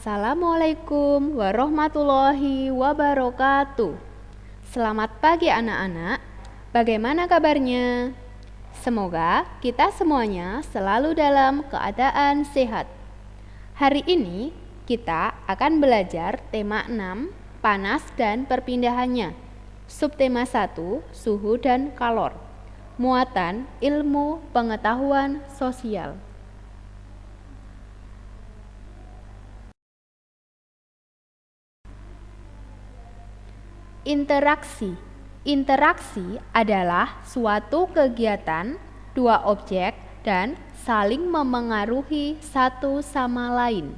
Assalamualaikum warahmatullahi wabarakatuh. Selamat pagi anak-anak. Bagaimana kabarnya? Semoga kita semuanya selalu dalam keadaan sehat. Hari ini kita akan belajar tema 6, panas dan perpindahannya. Subtema 1, suhu dan kalor. Muatan ilmu pengetahuan sosial. Interaksi. Interaksi adalah suatu kegiatan dua objek dan saling memengaruhi satu sama lain.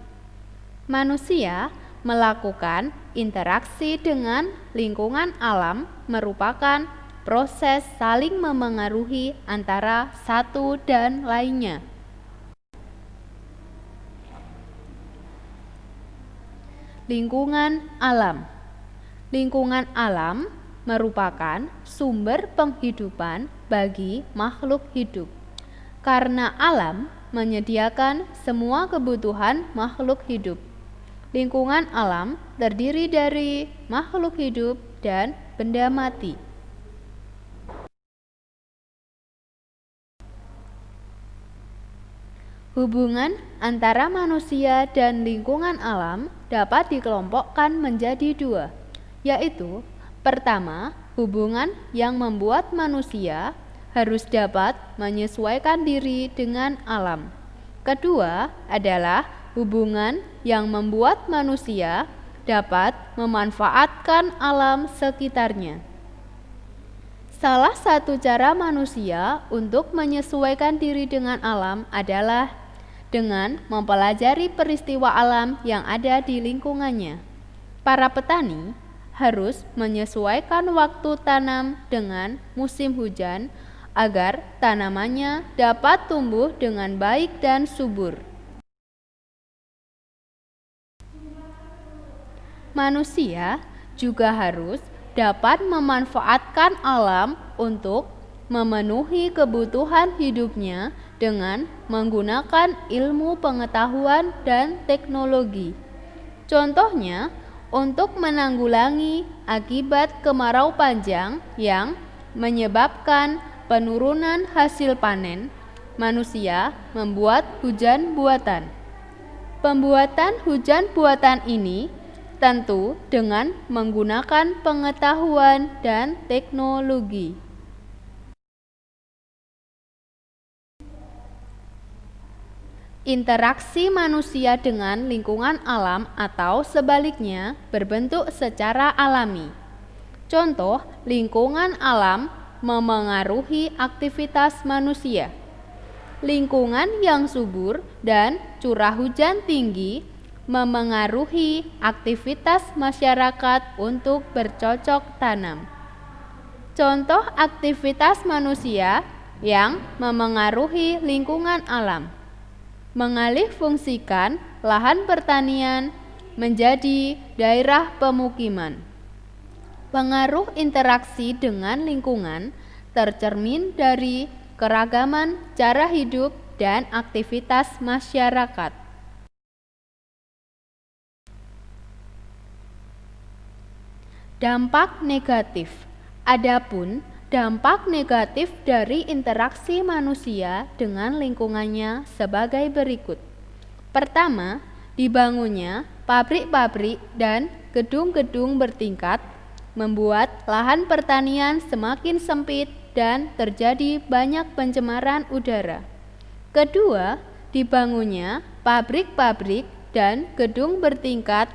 Manusia melakukan interaksi dengan lingkungan alam merupakan proses saling memengaruhi antara satu dan lainnya. Lingkungan alam. Lingkungan alam merupakan sumber penghidupan bagi makhluk hidup. Karena alam menyediakan semua kebutuhan makhluk hidup. Lingkungan alam terdiri dari makhluk hidup dan benda mati. Hubungan antara manusia dan lingkungan alam dapat dikelompokkan menjadi dua, yaitu pertama, hubungan yang membuat manusia harus dapat menyesuaikan diri dengan alam. Kedua adalah hubungan yang membuat manusia dapat memanfaatkan alam sekitarnya. Salah satu cara manusia untuk menyesuaikan diri dengan alam adalah dengan mempelajari peristiwa alam yang ada di lingkungannya. Para petani harus menyesuaikan waktu tanam dengan musim hujan agar tanamannya dapat tumbuh dengan baik dan subur. Manusia juga harus dapat memanfaatkan alam untuk memenuhi kebutuhan hidupnya dengan menggunakan ilmu pengetahuan dan teknologi. Contohnya, untuk menanggulangi akibat kemarau panjang yang menyebabkan penurunan hasil panen, manusia membuat hujan buatan. Pembuatan hujan buatan ini tentu dengan menggunakan pengetahuan dan teknologi. Interaksi manusia dengan lingkungan alam atau sebaliknya berbentuk secara alami. Contoh, lingkungan alam memengaruhi aktivitas manusia. Lingkungan yang subur dan curah hujan tinggi memengaruhi aktivitas masyarakat untuk bercocok tanam. Contoh aktivitas manusia yang memengaruhi lingkungan alam: mengalih fungsikan lahan pertanian menjadi daerah pemukiman. Pengaruh interaksi dengan lingkungan tercermin dari keragaman cara hidup dan aktivitas masyarakat. Dampak negatif. Adapun dampak negatif dari interaksi manusia dengan lingkungannya sebagai berikut. Pertama, dibangunnya pabrik-pabrik dan gedung-gedung bertingkat membuat lahan pertanian semakin sempit dan terjadi banyak pencemaran udara. Kedua, dibangunnya pabrik-pabrik dan gedung bertingkat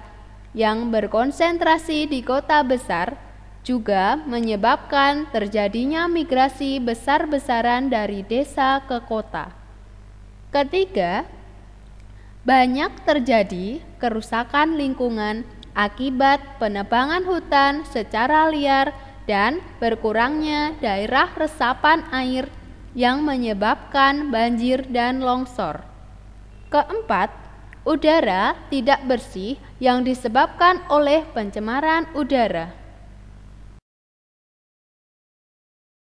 yang berkonsentrasi di kota besar juga menyebabkan terjadinya migrasi besar-besaran dari desa ke kota. Ketiga, banyak terjadi kerusakan lingkungan akibat penebangan hutan secara liar dan berkurangnya daerah resapan air yang menyebabkan banjir dan longsor. Keempat, udara tidak bersih yang disebabkan oleh pencemaran udara.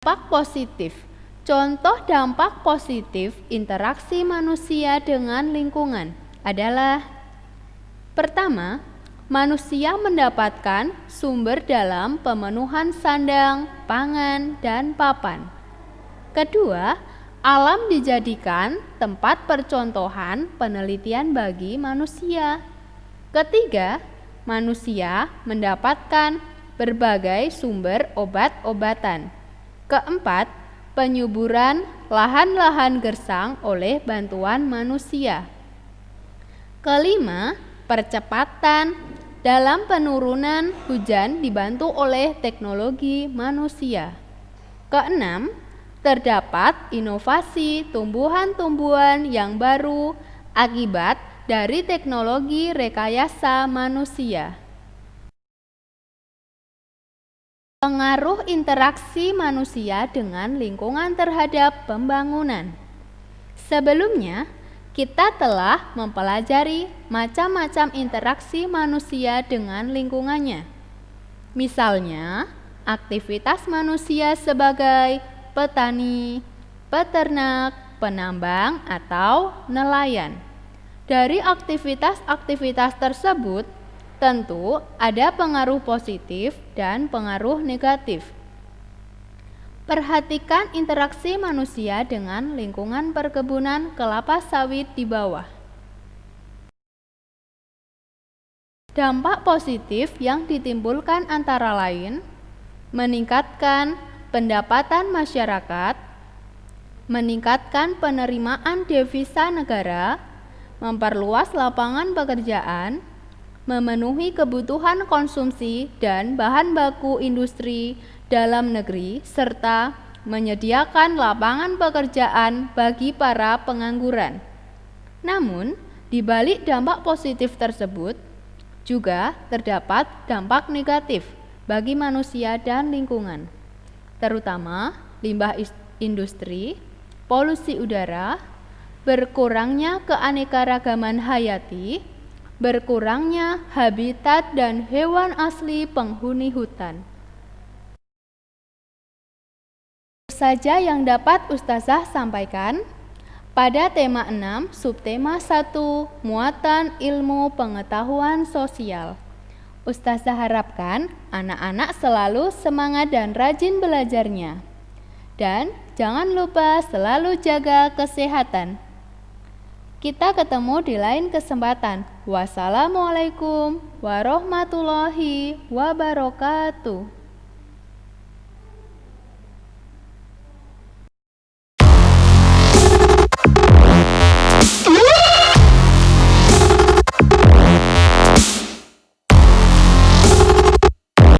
Dampak positif. Contoh dampak positif interaksi manusia dengan lingkungan adalah Pertama, manusia mendapatkan sumber dalam pemenuhan sandang, pangan, dan papan. Kedua, alam dijadikan tempat percontohan penelitian bagi manusia. Ketiga, manusia mendapatkan berbagai sumber obat-obatan. Keempat, penyuburan lahan-lahan gersang oleh bantuan manusia. Kelima, percepatan dalam penurunan hujan dibantu oleh teknologi manusia. Keenam, terdapat inovasi tumbuhan-tumbuhan yang baru akibat dari teknologi rekayasa manusia. Pengaruh interaksi manusia dengan lingkungan terhadap pembangunan. Sebelumnya, kita telah mempelajari macam-macam interaksi manusia dengan lingkungannya. Misalnya, aktivitas manusia sebagai petani, peternak, penambang, atau nelayan. Dari aktivitas-aktivitas tersebut, tentu ada pengaruh positif dan pengaruh negatif. Perhatikan interaksi manusia dengan lingkungan perkebunan kelapa sawit di bawah. Dampak positif yang ditimbulkan antara lain meningkatkan pendapatan masyarakat, meningkatkan penerimaan devisa negara, memperluas lapangan pekerjaan, memenuhi kebutuhan konsumsi dan bahan baku industri dalam negeri, serta menyediakan lapangan pekerjaan bagi para pengangguran. Namun, di balik dampak positif tersebut, juga terdapat dampak negatif bagi manusia dan lingkungan, terutama limbah industri, polusi udara, berkurangnya keanekaragaman hayati, berkurangnya habitat dan hewan asli penghuni hutan. Saja yang dapat Ustazah sampaikan pada tema 6, subtema 1, muatan ilmu pengetahuan sosial. Ustazah harapkan anak-anak selalu semangat dan rajin belajarnya. Dan jangan lupa selalu jaga kesehatan. Kita ketemu di lain kesempatan. Wassalamualaikum warahmatullahi wabarakatuh.